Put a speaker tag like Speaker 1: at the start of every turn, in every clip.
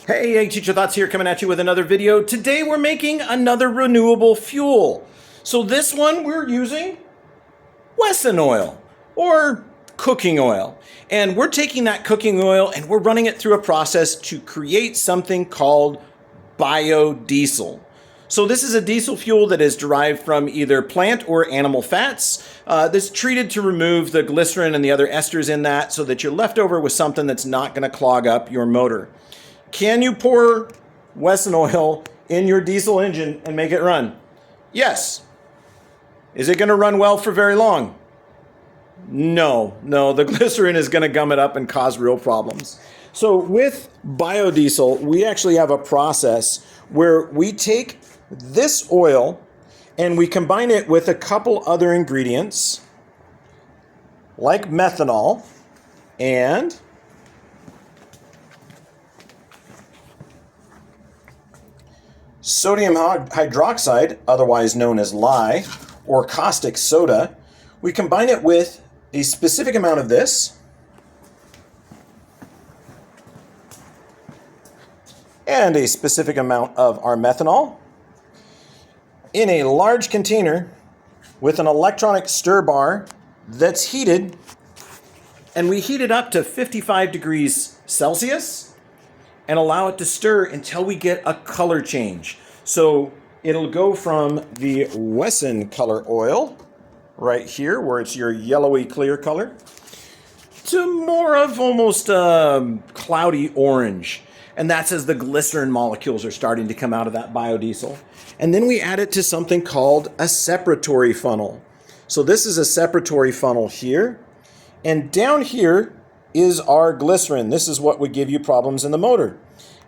Speaker 1: Hey, Egg Teacher Thoughts here, coming at you with another video. Today we're making another renewable fuel. So this one we're using Wesson oil or cooking oil. And we're taking that cooking oil and we're running it through a process to create something called biodiesel. So this is a diesel fuel that is derived from either plant or animal fats that's treated to remove the glycerin and the other esters in that so that you're left over with something that's not going to clog up your motor. Can you pour Wesson oil in your diesel engine and make it run? Yes. Is it going to run well for very long? No, the glycerin is going to gum it up and cause real problems. So with biodiesel, we actually have a process where we take this oil and we combine it with a couple other ingredients like methanol and sodium hydroxide, otherwise known as lye, or caustic soda. We combine it with a specific amount of this and a specific amount of our methanol in a large container with an electronic stir bar that's heated, and we heat it up to 55 degrees Celsius and allow it to stir until we get a color change. So it'll go from the Wesson color oil right here, where it's your yellowy clear color, to more of almost a cloudy orange. And that's as the glycerin molecules are starting to come out of that biodiesel. And then we add it to something called a separatory funnel. So this is a separatory funnel here. And down here is our glycerin. This is what would give you problems in the motor.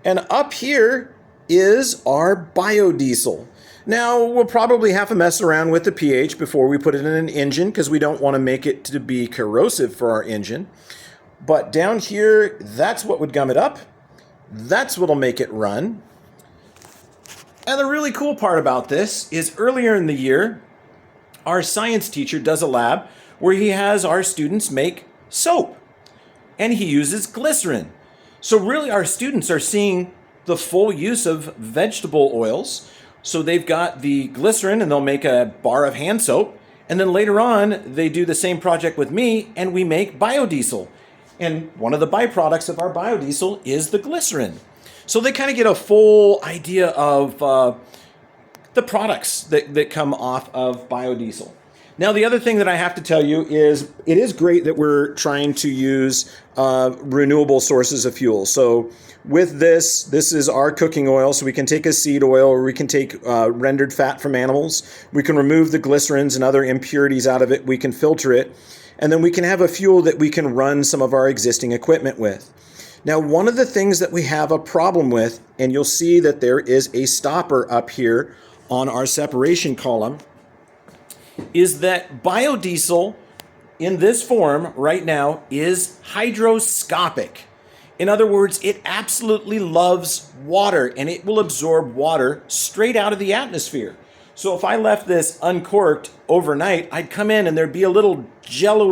Speaker 1: And up here is our biodiesel. Now, we'll probably have to mess around with the pH before we put it in an engine because we don't want to make it to be corrosive for our engine. But down here, that's what would gum it up. That's what'll make it run. And the really cool part about this is earlier in the year, our science teacher does a lab where he has our students make soap. And he uses glycerin. So really our students are seeing the full use of vegetable oils. So they've got the glycerin and they'll make a bar of hand soap. And then later on, they do the same project with me and we make biodiesel. And one of the byproducts of our biodiesel is the glycerin. So they kind of get a full idea of the products that come off of biodiesel. Now, the other thing that I have to tell you is it is great that we're trying to use renewable sources of fuel. So with this is our cooking oil. So we can take a seed oil or we can take rendered fat from animals. We can remove the glycerins and other impurities out of it. We can filter it. And then we can have a fuel that we can run some of our existing equipment with. Now, one of the things that we have a problem with, and you'll see that there is a stopper up here on our separation column, is that biodiesel in this form right now is hygroscopic. In other words, it absolutely loves water and it will absorb water straight out of the atmosphere. So if I left this uncorked overnight, I'd come in and there'd be a little gel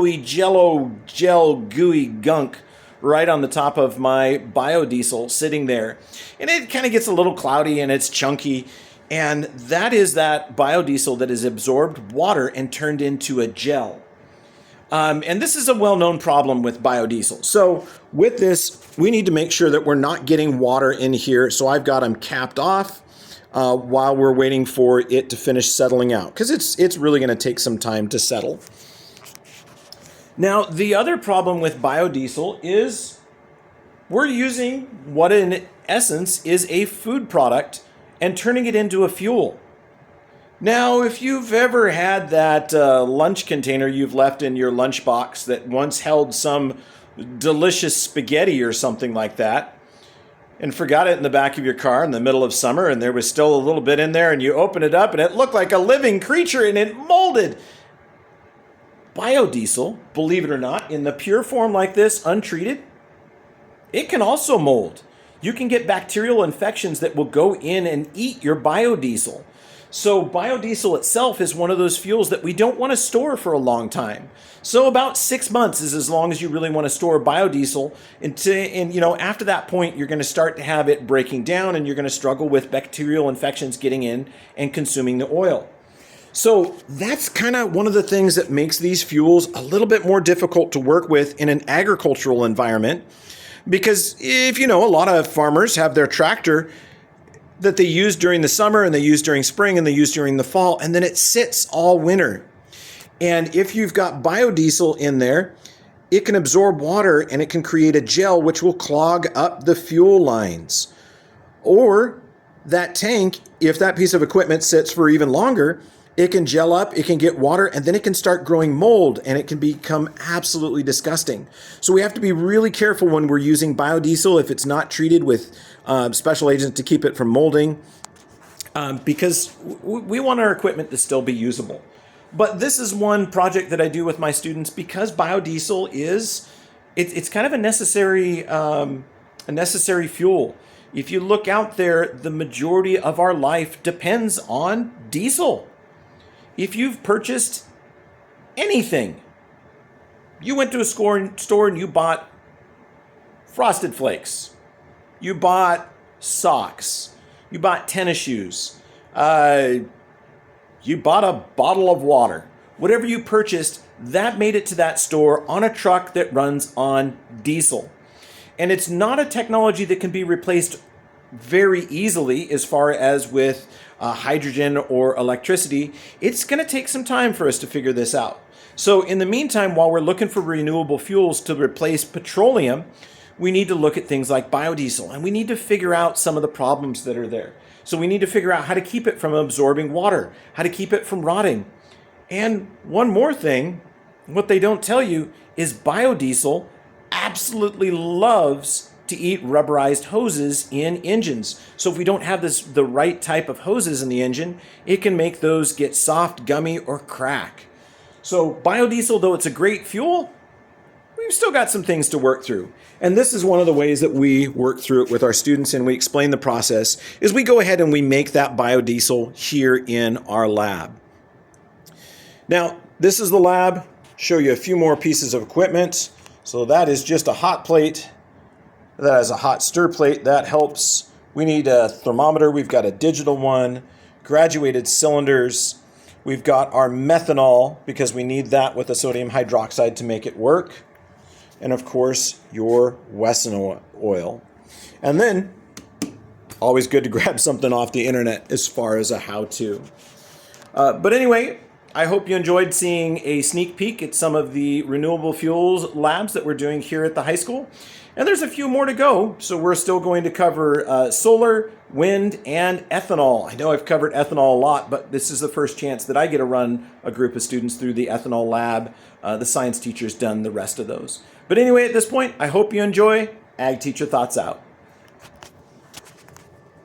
Speaker 1: gooey gunk right on the top of my biodiesel sitting there. And it kind of gets a little cloudy and it's chunky. And that is that biodiesel that has absorbed water and turned into a gel. And this is a well-known problem with biodiesel. So with this, we need to make sure that we're not getting water in here. So I've got them capped off while we're waiting for it to finish settling out, because it's really going to take some time to settle. Now, the other problem with biodiesel is we're using what in essence is a food product and turning it into a fuel. Now, if you've ever had that lunch container you've left in your lunchbox that once held some delicious spaghetti or something like that, and forgot it in the back of your car in the middle of summer, and there was still a little bit in there, and you open it up and it looked like a living creature and it molded. Biodiesel, believe it or not, in the pure form like this, untreated, it can also mold. You can get bacterial infections that will go in and eat your biodiesel. So biodiesel itself is one of those fuels that we don't want to store for a long time. So about 6 months is as long as you really want to store biodiesel. And after that point, you're going to start to have it breaking down, and you're going to struggle with bacterial infections getting in and consuming the oil. So that's kind of one of the things that makes these fuels a little bit more difficult to work with in an agricultural environment. Because if a lot of farmers have their tractor that they use during the summer, and they use during spring, and they use during the fall, and then it sits all winter. And if you've got biodiesel in there, it can absorb water and it can create a gel which will clog up the fuel lines. Or that tank, if that piece of equipment sits for even longer, it can gel up, it can get water, and then it can start growing mold, and it can become absolutely disgusting. So we have to be really careful when we're using biodiesel if it's not treated with special agents to keep it from molding, because we want our equipment to still be usable. But this is one project that I do with my students because biodiesel it's kind of a necessary fuel. If you look out there, the majority of our life depends on diesel. If you've purchased anything, you went to a store and you bought Frosted Flakes, you bought socks, you bought tennis shoes, you bought a bottle of water, whatever you purchased, that made it to that store on a truck that runs on diesel. And it's not a technology that can be replaced very easily as far as with hydrogen or electricity. It's going to take some time for us to figure this out. So in the meantime, while we're looking for renewable fuels to replace petroleum, we need to look at things like biodiesel, and we need to figure out some of the problems that are there. So we need to figure out how to keep it from absorbing water, how to keep it from rotting. And one more thing, what they don't tell you is biodiesel absolutely loves to eat rubberized hoses in engines. So if we don't have the right type of hoses in the engine, it can make those get soft, gummy, or crack. So biodiesel, though it's a great fuel, we've still got some things to work through. And this is one of the ways that we work through it with our students, and we explain the process, is we go ahead and we make that biodiesel here in our lab. Now, this is the lab. Show you a few more pieces of equipment. So that is just a hot plate. That is a hot stir plate. That helps. We need a thermometer. We've got a digital one, graduated cylinders. We've got our methanol because we need that with the sodium hydroxide to make it work. And of course, your Wesson oil. And then, always good to grab something off the internet as far as a how-to. But anyway, I hope you enjoyed seeing a sneak peek at some of the renewable fuels labs that we're doing here at the high school. And there's a few more to go, so we're still going to cover solar, wind, and ethanol. I know I've covered ethanol a lot, but this is the first chance that I get to run a group of students through the ethanol lab. The science teacher's done the rest of those. But anyway, at this point, I hope you enjoy. Ag Teacher Thoughts out.